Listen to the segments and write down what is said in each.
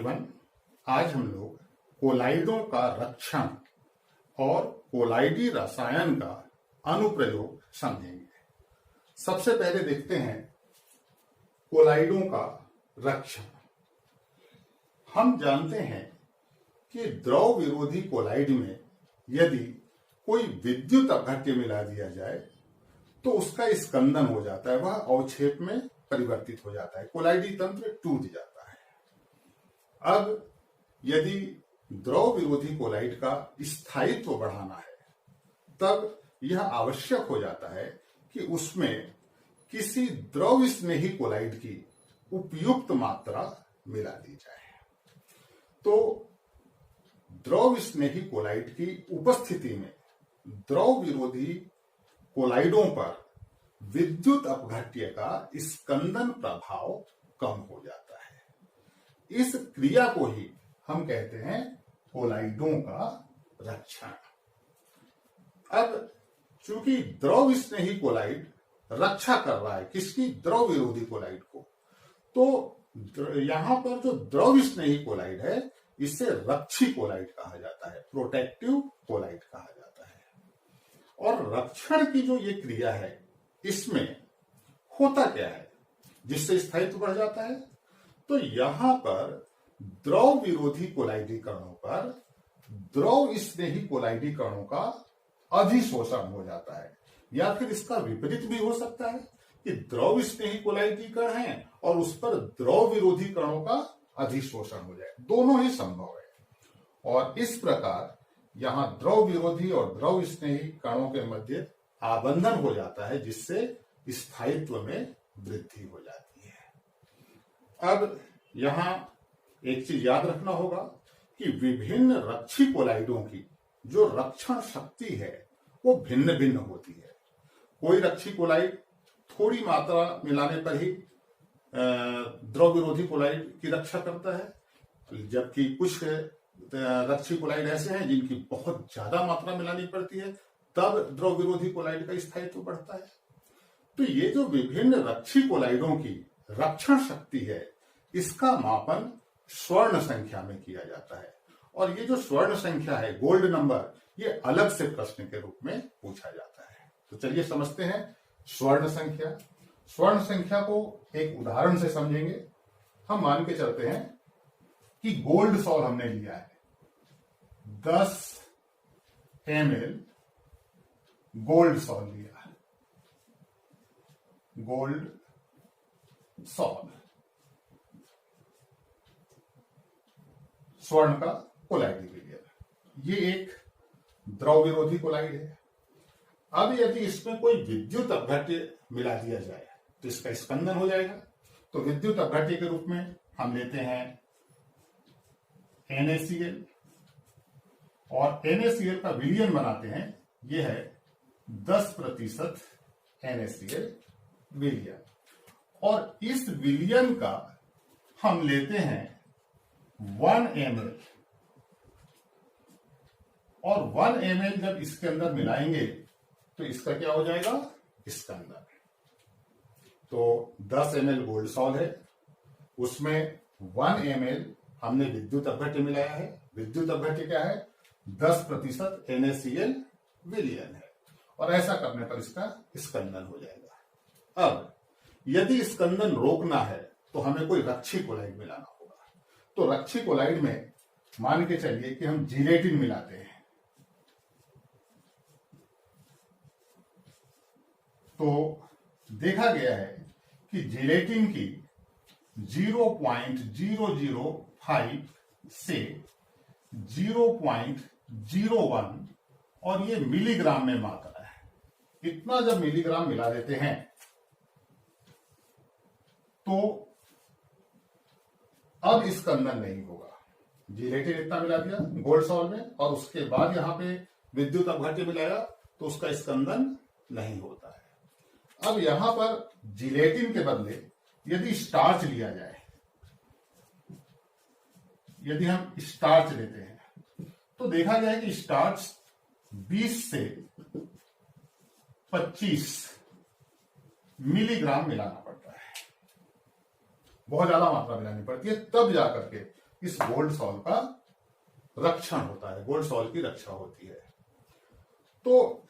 Everyone, आज हम लोग कोलाइडों का रक्षण और कोलाइडी रसायन का अनुप्रयोग समझेंगे। सबसे पहले देखते हैं कोलाइडों का रक्षण। हम जानते हैं कि द्रव विरोधी कोलाइड में यदि कोई विद्युत अपघट्य मिला दिया जाए तो उसका स्कंदन हो जाता है, वह अवक्षेप में परिवर्तित हो जाता है, कोलाइडी तंत्र टूट जाता है। अब यदि द्रव विरोधी कोलाइड का स्थायित्व बढ़ाना है तब यह आवश्यक हो जाता है कि उसमें किसी द्रव स्नेही कोलाइड की उपयुक्त मात्रा मिला दी जाए। तो द्रव स्नेही कोलाइड की उपस्थिति में द्रव विरोधी कोलाइडों पर विद्युत अपघट्य का स्कंदन प्रभाव कम हो जाता है। इस क्रिया को ही हम कहते हैं कोलाइडों का रक्षण। अब चूंकि द्रव स्नेही कोलाइड रक्षा कर रहा है किसकी? द्रव विरोधी कोलाइड को, तो यहां पर जो द्रव स्नेही कोलाइड है इसे रक्षी कोलाइड कहा जाता है, प्रोटेक्टिव कोलाइड कहा जाता है। और रक्षण की जो ये क्रिया है इसमें होता क्या है जिससे स्थायित्व बढ़ जाता है? तो यहां पर द्रव विरोधी कोलाइडी कणों पर द्रव स्नेही कोलाइडी कणों का अधिशोषण हो जाता है, या फिर इसका विपरीत भी हो सकता है कि द्रव स्नेही कोलाइडी कण हैं और उस पर द्रव विरोधी कणों का अधिशोषण हो जाए, दोनों ही संभव है। और इस प्रकार यहां द्रव विरोधी और द्रव स्नेही कणों के मध्य आबंधन हो जाता है जिससे स्थायित्व में वृद्धि हो जाती है। अब यहां एक चीज याद रखना होगा कि विभिन्न रक्षी कोलाइडों की जो रक्षण शक्ति है वो भिन्न भिन्न होती है। कोई रक्षी कोलाइड थोड़ी मात्रा मिलाने पर ही द्रव विरोधी कोलाइड की रक्षा करता है, जबकि कुछ रक्षी कोलाइड ऐसे हैं जिनकी बहुत ज्यादा मात्रा मिलानी पड़ती है, तब द्रव विरोधी कोलाइड का स्थायित्व बढ़ता है। तो ये जो विभिन्न रक्षी कोलाइडों की रक्षण शक्ति है इसका मापन स्वर्ण संख्या में किया जाता है। और ये जो स्वर्ण संख्या है, गोल्ड नंबर, ये अलग से प्रश्न के रूप में पूछा जाता है। तो चलिए समझते हैं स्वर्ण संख्या। स्वर्ण संख्या को एक उदाहरण से समझेंगे। हम मान के चलते हैं कि गोल्ड सॉल्ट हमने लिया है, 10 ml गोल्ड सॉल्ट लिया है, गोल्ड सॉल्ट स्वर्ण का कोलाइड लिया, ये एक द्रव विरोधी कोलाइड है। अब यदि इसमें कोई विद्युत अपघट्य मिला दिया जाए तो इसका स्पंदन हो जाएगा। तो विद्युत अपघट्य के रूप में हम लेते हैं NaCl और NaCl का विलयन बनाते हैं, यह है 10% NaCl विलयन। और इस विलयन का हम लेते हैं 1 ml, और 1 ml जब इसके अंदर मिलाएंगे तो इसका क्या हो जाएगा? स्कंदन। तो 10 ml गोल्ड सॉल्ट है, उसमें 1 ml हमने विद्युत अपघट्य मिलाया है। विद्युत अपघट्य क्या है? 10% NaCl विलयन है, और ऐसा करने पर इसका स्कंदन हो जाएगा। अब यदि स्कंदन रोकना है तो हमें कोई रक्षी कोलाइड मिलाना होगा। तो रक्षी कोलाइड में मान के चलिए कि हम जिलेटिन मिलाते हैं, तो देखा गया है कि जिलेटिन की 0.005 से 0.01 और ये मिलीग्राम में मात्रा है, इतना जब मिलीग्राम मिला देते हैं तो अब स्कंदन नहीं होगा। जिलेटिन इतना मिला दिया गोल्ड सॉल्ट में और उसके बाद यहां पे विद्युत अपघट्य मिलाया तो उसका स्कंदन नहीं होता है। अब यहां पर जिलेटिन के बदले यदि स्टार्च लिया जाए, यदि हम स्टार्च लेते हैं तो देखा गया है कि स्टार्च 20 से 25 मिलीग्राम मिलाना पड़ता है, बहुत ज्यादा मात्रा मिलानी पड़ती है, तब जाकर के इस गोल्ड सॉल्ट का रक्षण होता है, गोल्ड सॉल्ट की रक्षा होती है। तो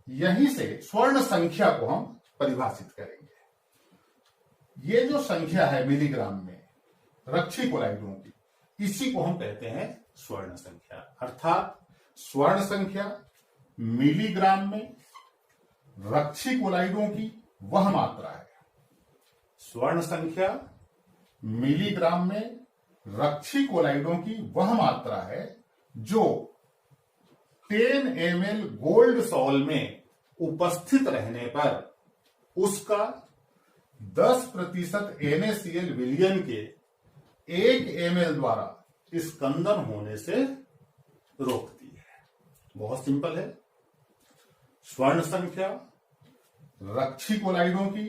यहीं से स्वर्ण संख्या को हम परिभाषित करेंगे। ये जो संख्या है मिलीग्राम में रक्षी कोलाइडों की, इसी को हम कहते हैं स्वर्ण संख्या। अर्थात स्वर्ण संख्या मिलीग्राम में रक्षी कोलाइडों की वह मात्रा है। स्वर्ण संख्या मिलीग्राम में रक्षी कोलाइडों की वह मात्रा है जो 10 ml गोल्ड सॉल में उपस्थित रहने पर उसका 10% NaCl विलयन के 1 ml द्वारा स्कंदन होने से रोकती है। बहुत सिंपल है। स्वर्ण संख्या रक्षी कोलाइडों की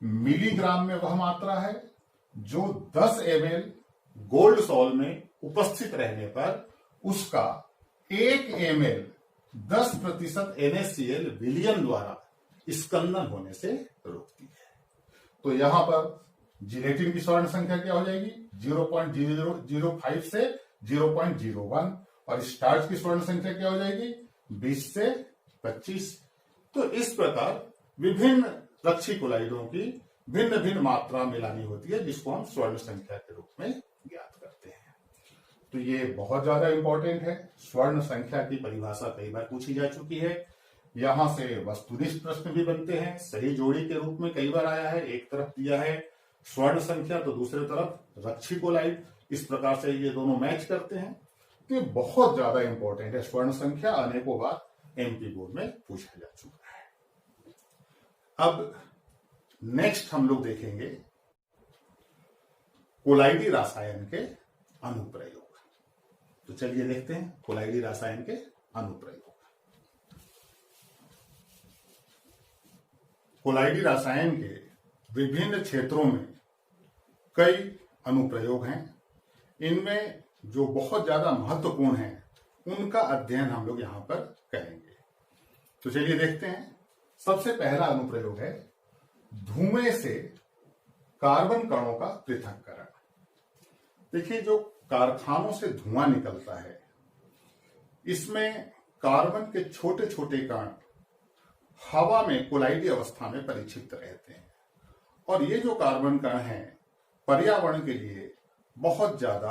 मिलीग्राम में वह मात्रा है जो 10 ml गोल्ड सॉल में उपस्थित रहने पर उसका 1 ml 10% NaCl विलयन द्वारा स्कंदन होने से रोकती है। तो यहां पर जिलेटिन की स्वर्ण संख्या क्या हो जाएगी? 0.005 से 0.01, और स्टार्च की स्वर्ण संख्या क्या हो जाएगी? 20 से 25। तो इस प्रकार विभिन्न रक्षी कोलाइडों की भिन्न भिन्न मात्रा मिलानी होती है, जिसको हम स्वर्ण संख्या के रूप में ज्ञात करते हैं। तो ये बहुत ज्यादा इंपॉर्टेंट है। स्वर्ण संख्या की परिभाषा कई बार पूछी जा चुकी है। यहां से वस्तुनिष्ठ प्रश्न भी बनते हैं। सही जोड़ी के रूप में कई बार आया है। एक तरफ दिया है स्वर्ण संख्या तो दूसरी तरफ रक्षी कोलाइड, इस प्रकार से ये दोनों मैच करते हैं। तो ये बहुत ज्यादा इंपॉर्टेंट है। स्वर्ण संख्या अनेकों बार एमपी बोर्ड में पूछा जा चुका है। अब नेक्स्ट हम लोग देखेंगे कोलाइडी रसायन के अनुप्रयोग। तो चलिए देखते हैं कोलाइडी रसायन के अनुप्रयोग। कोलाइडी रसायन के विभिन्न क्षेत्रों में कई अनुप्रयोग हैं। इनमें जो बहुत ज्यादा महत्वपूर्ण है उनका अध्ययन हम लोग यहां पर करेंगे। तो चलिए देखते हैं। सबसे पहला अनुप्रयोग है धुएं से कार्बन कणों का पृथक्करण। देखिए, जो कारखानों से धुआं निकलता है, इसमें कार्बन के छोटे छोटे कण हवा में कोलाइडी अवस्था में परिक्षिप्त रहते हैं, और ये जो कार्बन कण हैं पर्यावरण के लिए बहुत ज्यादा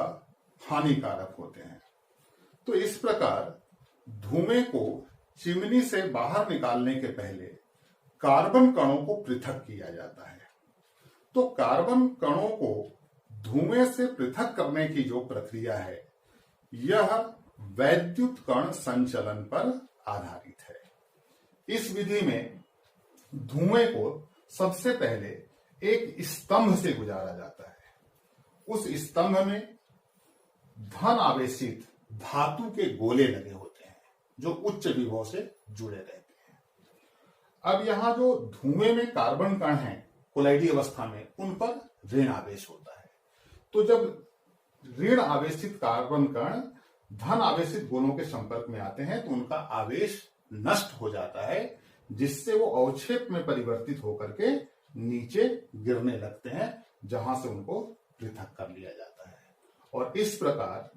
हानिकारक होते हैं। तो इस प्रकार धुएं को चिमनी से बाहर निकालने के पहले कार्बन कणों को पृथक किया जाता है। तो कार्बन कणों को धुएं से पृथक करने की जो प्रक्रिया है, यह वैद्युत कण संचलन पर आधारित है। इस विधि में धुएं को सबसे पहले एक स्तंभ से गुजारा जाता है। उस स्तंभ में धन आवेशित धातु के गोले लगे होते हैं जो उच्च विभव से जुड़े रहते हैं। अब यहां जो धुएं में कार्बन कण हैं कोलाइडी अवस्था में, उन पर ऋण आवेश होता है। तो जब ऋण आवेशित कार्बन कण धन आवेशित गोलों के संपर्क में आते हैं तो उनका आवेश नष्ट हो जाता है, जिससे वो अवक्षेप में परिवर्तित होकर के नीचे गिरने लगते हैं, जहां से उनको पृथक कर लिया जाता है। और इस प्रकार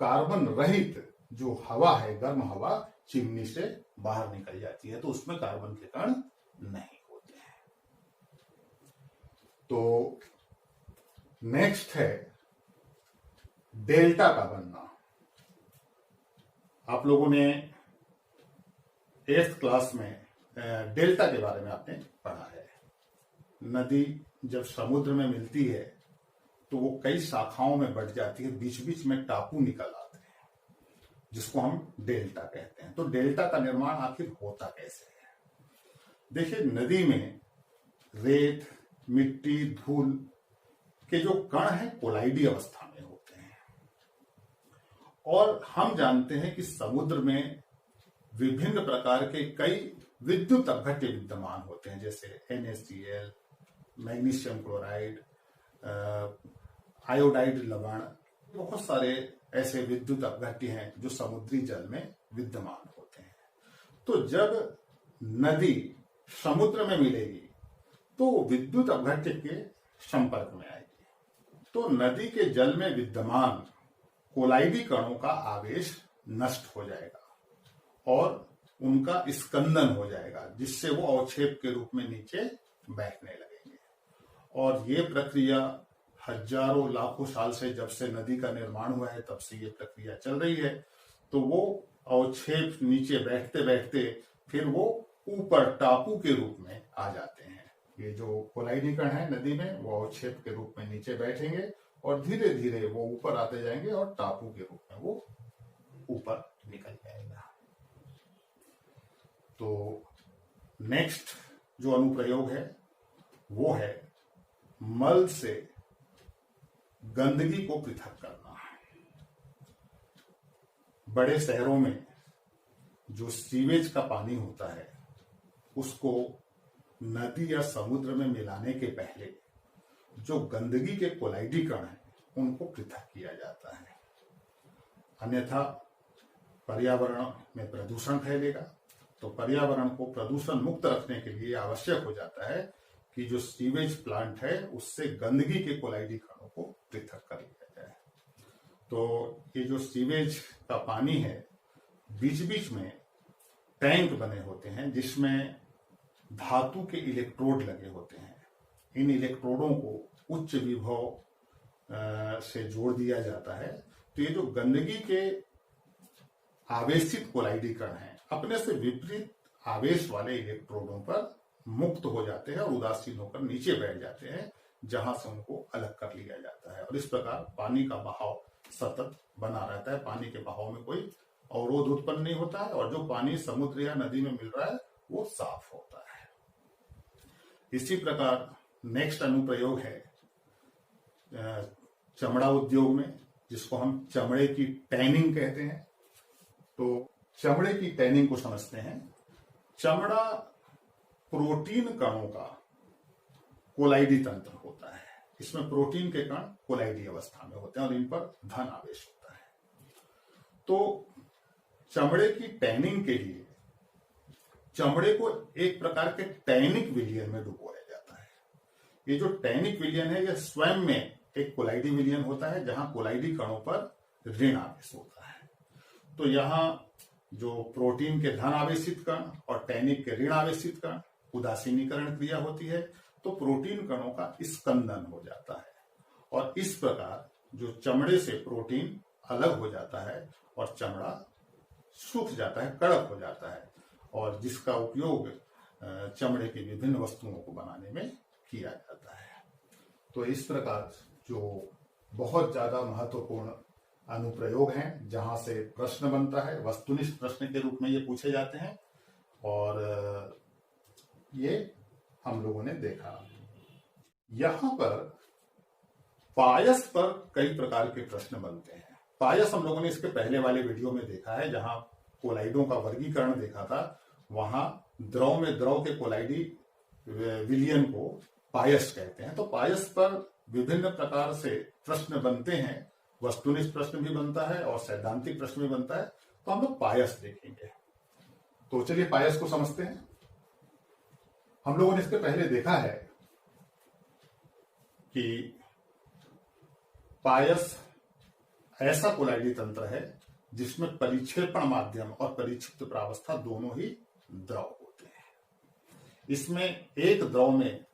कार्बन रहित जो हवा है, गर्म हवा, चिमनी से बाहर निकल जाती है, तो उसमें कार्बन के कण नहीं होते हैं। तो नेक्स्ट है डेल्टा का बनना। आप लोगों ने 8th क्लास में डेल्टा के बारे में आपने पढ़ा है। नदी जब समुद्र में मिलती है तो वो कई शाखाओं में बढ़ जाती है, बीच बीच में टापू निकल आते हैं, जिसको हम डेल्टा कहते हैं। तो डेल्टा का निर्माण आखिर होता कैसे है? देखिए, नदी में रेत, मिट्टी, धूल के जो कण हैं कोलाइडी अवस्था में होते हैं, और हम जानते हैं कि समुद्र में विभिन्न प्रकार के कई विद्युत अपघट्य विद्यमान होते हैं, जैसे NaCl, मैग्नीशियम क्लोराइड, आयोडाइड लवण। बहुत सारे ऐसे विद्युत अपघट्य हैं जो समुद्री जल में विद्यमान होते हैं। तो जब नदी समुद्र में मिलेगी तो विद्युत अपघट्य के संपर्क में आएगी, तो नदी के जल में विद्यमान कोलाइडी कणों का आवेश नष्ट हो जाएगा और उनका स्कंदन हो जाएगा, जिससे वो अवक्षेप के रूप में नीचे बैठने लगेंगे। और ये प्रक्रिया हजारों लाखों साल से, जब से नदी का निर्माण हुआ है तब से ये प्रक्रिया चल रही है। तो वो अवक्षेप नीचे बैठते बैठते फिर वो ऊपर टापू के रूप में आ जाते हैं। ये जो कोलाइडी कण है नदी में, वो अवक्षेप के रूप में नीचे बैठेंगे और धीरे धीरे वो ऊपर आते जाएंगे और टापू के रूप में वो ऊपर निकल जाएगा। तो नेक्स्ट जो अनुप्रयोग है वो है मल से गंदगी को पृथक करना। बड़े शहरों में जो सीवेज का पानी होता है उसको नदी या समुद्र में मिलाने के पहले जो गंदगी के कोलाइडी कण हैं उनको पृथक किया जाता है, अन्यथा पर्यावरण में प्रदूषण फैलेगा। तो पर्यावरण को प्रदूषण मुक्त रखने के लिए आवश्यक हो जाता है कि जो सीवेज प्लांट है उससे गंदगी के कोलाइडी कणों को पृथक कर लिया जाए। तो ये जो सीवेज का पानी है, बीच बीच में टैंक बने होते हैं जिसमें धातु के इलेक्ट्रोड लगे होते हैं। इन इलेक्ट्रोडों को उच्च विभव से जोड़ दिया जाता है। तो ये जो गंदगी के आवेशित कोलाइडी कण हैं अपने से विपरीत आवेश वाले इलेक्ट्रोडों पर मुक्त हो जाते हैं और उदासीन होकर नीचे बैठ जाते हैं, जहां से उनको अलग कर लिया जाता है। और इस प्रकार पानी का बहाव सतत बना रहता है, पानी के बहाव में कोई अवरोध उत्पन्न नहीं होता है और जो पानी समुद्र या नदी में मिल रहा है वो साफ होता है। इसी प्रकार नेक्स्ट अनुप्रयोग है चमड़ा उद्योग में, जिसको हम चमड़े की टैनिंग कहते हैं। तो चमड़े की टैनिंग को समझते हैं। चमड़ा प्रोटीन कणों का कोलाइडी तंत्र होता है। इसमें प्रोटीन के कण कोलाइडी अवस्था में होते हैं और इन पर धन आवेश होता है। तो चमड़े की टैनिंग के लिए चमड़े को एक प्रकार के टैनिक विलयन में डुबोया जाता है। ये जो टैनिक विलयन है यह स्वयं में एक कोलाइडी विलयन होता है, जहां कोलाइडी कणों पर ऋण आवेश होता है। तो यहां जो प्रोटीन के धन आवेशित कण और टैनिक के ऋण आवेशित कण उदासीनीकरण क्रिया होती है, तो प्रोटीन कणों का स्कंदन हो जाता है और इस प्रकार जो चमड़े से प्रोटीन अलग हो जाता है और चमड़ा सूख जाता है, कड़क हो जाता है, और जिसका उपयोग चमड़े की विभिन्न वस्तुओं को बनाने में किया जाता है। तो इस प्रकार जो बहुत ज्यादा महत्वपूर्ण अनुप्रयोग हैं, जहां से प्रश्न बनता है, वस्तुनिष्ठ प्रश्न के रूप में ये पूछे जाते हैं और ये हम लोगों ने देखा। यहां पर पायस पर कई प्रकार के प्रश्न बनते हैं। पायस हम लोगों ने इसके पहले वाले वीडियो में देखा है, जहां कोलाइडों का वर्गीकरण देखा था। वहां द्रव में द्रव के कोलाइडी विलयन को पायस कहते हैं। तो पायस पर विभिन्न प्रकार से प्रश्न बनते हैं, वस्तुनिष्ठ प्रश्न भी बनता है और सैद्धांतिक प्रश्न भी बनता है। तो हम लोग पायस देखेंगे। तो चलिए पायस को समझते हैं। हम लोगों ने इसके पहले देखा है कि पायस ऐसा कोलाइडी तंत्र है जिसमें परिक्षेपण माध्यम और परिक्षिप्त प्रावस्था दोनों ही द्रव होते हैं। इसमें एक द्रव में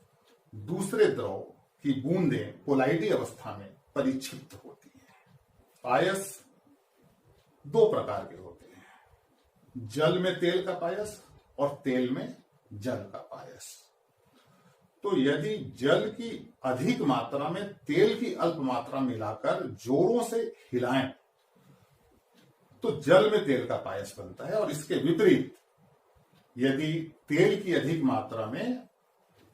दूसरे द्रव की बूंदें कोलाइडी अवस्था में परिक्षिप्त होती हैं। पायस दो प्रकार के होते हैं, जल में तेल का पायस और तेल में जल का पायस। तो यदि जल की अधिक मात्रा में तेल की अल्प मात्रा मिलाकर जोरों से हिलाएं तो जल में तेल का पायस बनता है, और इसके विपरीत यदि तेल की अधिक मात्रा में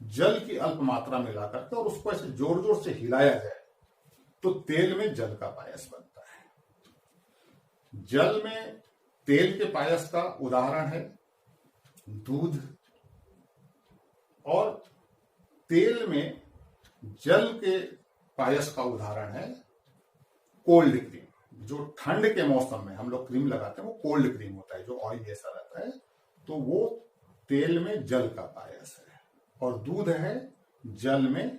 जल की अल्प मात्रा मिलाकर के और उसको ऐसे जोर जोर से हिलाया जाए तो तेल में जल का पायस बनता है। जल में तेल के पायस का उदाहरण है दूध, और तेल में जल के पायस का उदाहरण है कोल्ड क्रीम। जो ठंड के मौसम में हम लोग क्रीम लगाते हैं वो कोल्ड क्रीम होता है, जो ऑयल जैसा रहता है। तो वो तेल में जल का पायस है, और दूध है जल में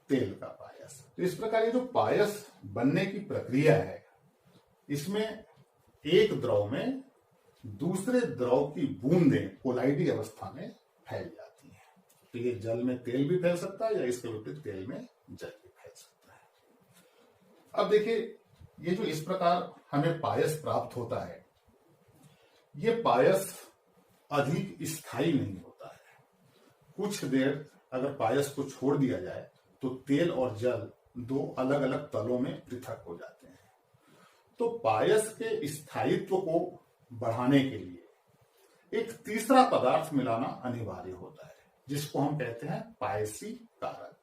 तेल का पायस। तो इस प्रकार ये जो पायस बनने की प्रक्रिया है, इसमें एक द्रव में दूसरे द्रव की बूंदें कोलाइडी अवस्था में फैल जाती हैं। तो ये जल में तेल भी फैल सकता है या इसके विपरीत तेल में जल भी फैल सकता है। अब देखिए, ये जो इस प्रकार हमें पायस प्राप्त होता है, ये पायस अधिक स्थायी नहीं होता है। कुछ देर अगर पायस को छोड़ दिया जाए तो तेल और जल दो अलग अलग तलों में पृथक हो जाते हैं। तो पायस के स्थायित्व को बढ़ाने के लिए एक तीसरा पदार्थ मिलाना अनिवार्य होता है, जिसको हम कहते हैं पायसी कारक।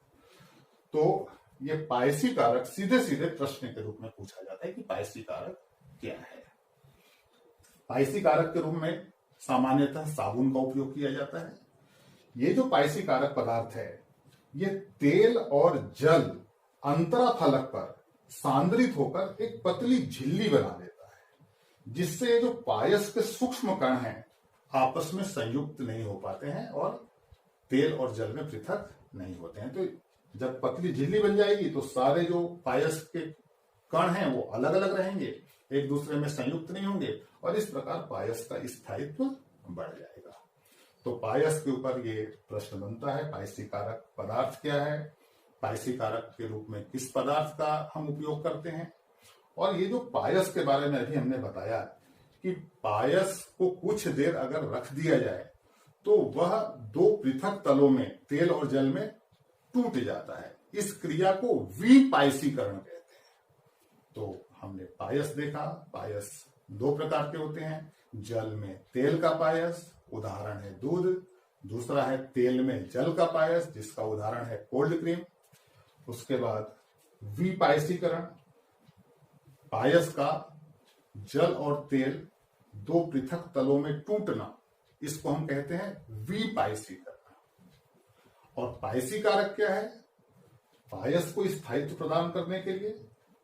तो ये पायसी कारक सीधे सीधे प्रश्न के रूप में पूछा जाता है कि पायसी कारक क्या है। पायसी कारक के रूप में सामान्यतः साबुन का उपयोग किया जाता है। ये जो पायसी कारक पदार्थ है, ये तेल और जल अंतराफलक पर सांद्रित होकर एक पतली झिल्ली बना देता है, जिससे ये जो पायस के सूक्ष्म कण हैं आपस में संयुक्त नहीं हो पाते हैं और तेल और जल में पृथक नहीं होते हैं। तो जब पतली झिल्ली बन जाएगी तो सारे जो पायस के कण हैं वो अलग अलग रहेंगे, एक दूसरे में संयुक्त नहीं होंगे और इस प्रकार पायस का स्थायित्व बढ़ जाएगा। तो पायस के ऊपर ये प्रश्न बनता है, पायसी कारक पदार्थ क्या है, पायसी कारक के रूप में किस पदार्थ का हम उपयोग करते हैं। और ये जो पायस के बारे में अभी हमने बताया कि पायस को कुछ देर अगर रख दिया जाए तो वह दो पृथक तलों में तेल और जल में टूट जाता है। इस क्रिया को विपायसीकरण कहते हैं। तो हमने पायस देखा, पायस दो प्रकार के होते हैं। जल में तेल का पायस, उदाहरण है दूध। दूसरा है तेल में जल का पायस, जिसका उदाहरण है कोल्ड क्रीम। उसके बाद विपायसीकरण, पायस का जल और तेल दो पृथक तलों में टूटना, इसको हम कहते हैं विपायसीकरण। और पायसी कारक क्या है? पायस को स्थायित्व प्रदान करने के लिए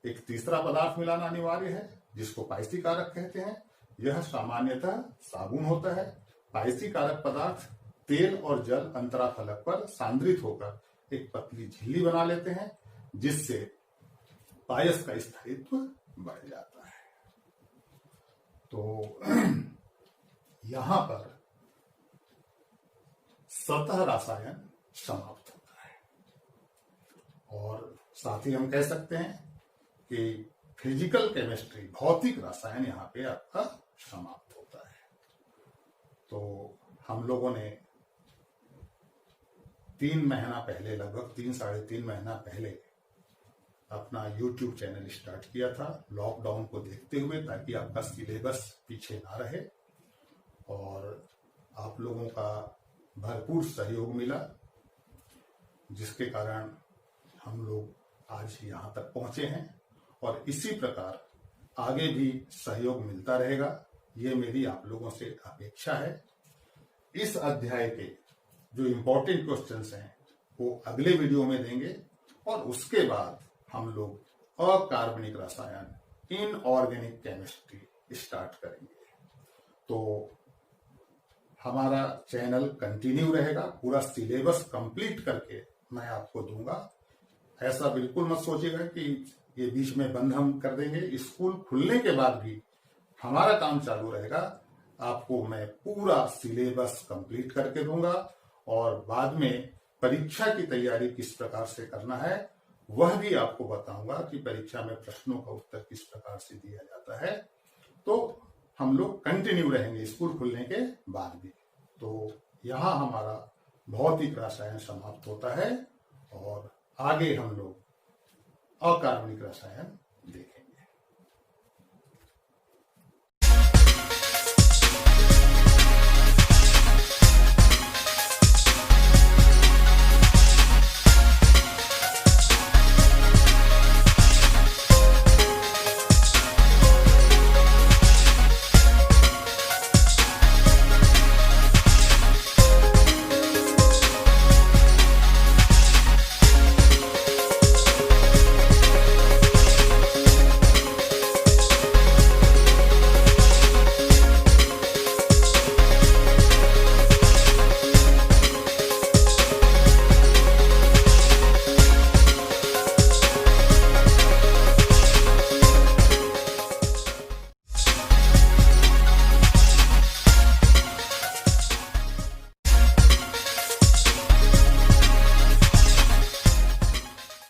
एक तीसरा पदार्थ मिलाना अनिवार्य है, जिसको पायसी कारक कहते हैं। यह सामान्यतः साबुन होता है। पायसी कारक पदार्थ तेल और जल अंतराफलक पर सांद्रित होकर एक पतली झिल्ली बना लेते हैं, जिससे पायस का स्थायित्व बढ़ जाता है। तो यहां पर सतह रसायन समाप्त होता है और साथ ही हम कह सकते हैं कि फिजिकल केमिस्ट्री, भौतिक रसायन यहां पे आपका समाप्त होता है। तो हम लोगों ने 3 महीना पहले, लगभग 3-3.5 महीना पहले अपना YouTube चैनल स्टार्ट किया था, लॉकडाउन को देखते हुए, ताकि आपका सिलेबस पीछे ना रहे। और आप लोगों का भरपूर सहयोग मिला, जिसके कारण हम लोग आज यहाँ तक पहुंचे हैं और इसी प्रकार आगे भी सहयोग मिलता रहेगा, ये मेरी आप लोगों से अपेक्षा है। इस अध्याय के जो इम्पोर्टेंट क्वेश्चंस हैं वो अगले वीडियो में देंगे और उसके बाद हम लोग अकार्बनिक रसायन, इनऑर्गेनिक केमिस्ट्री स्टार्ट करेंगे। तो हमारा चैनल कंटिन्यू रहेगा, पूरा सिलेबस कंप्लीट करके मैं आपको दूंगा। ऐसा बिल्कुल मत सोचिएगा कि ये बीच में बंद हम कर देंगे। स्कूल खुलने के बाद भी हमारा काम चालू रहेगा। आपको मैं पूरा सिलेबस कंप्लीट करके दूंगा और बाद में परीक्षा की तैयारी किस प्रकार से करना है वह भी आपको बताऊंगा कि परीक्षा में प्रश्नों का उत्तर किस प्रकार से दिया जाता है। तो हम लोग कंटिन्यू रहेंगे स्कूल खुलने के बाद भी। तो यहाँ हमारा भौतिक रसायन समाप्त होता है और आगे हम लोग अकार्बनिक रसायन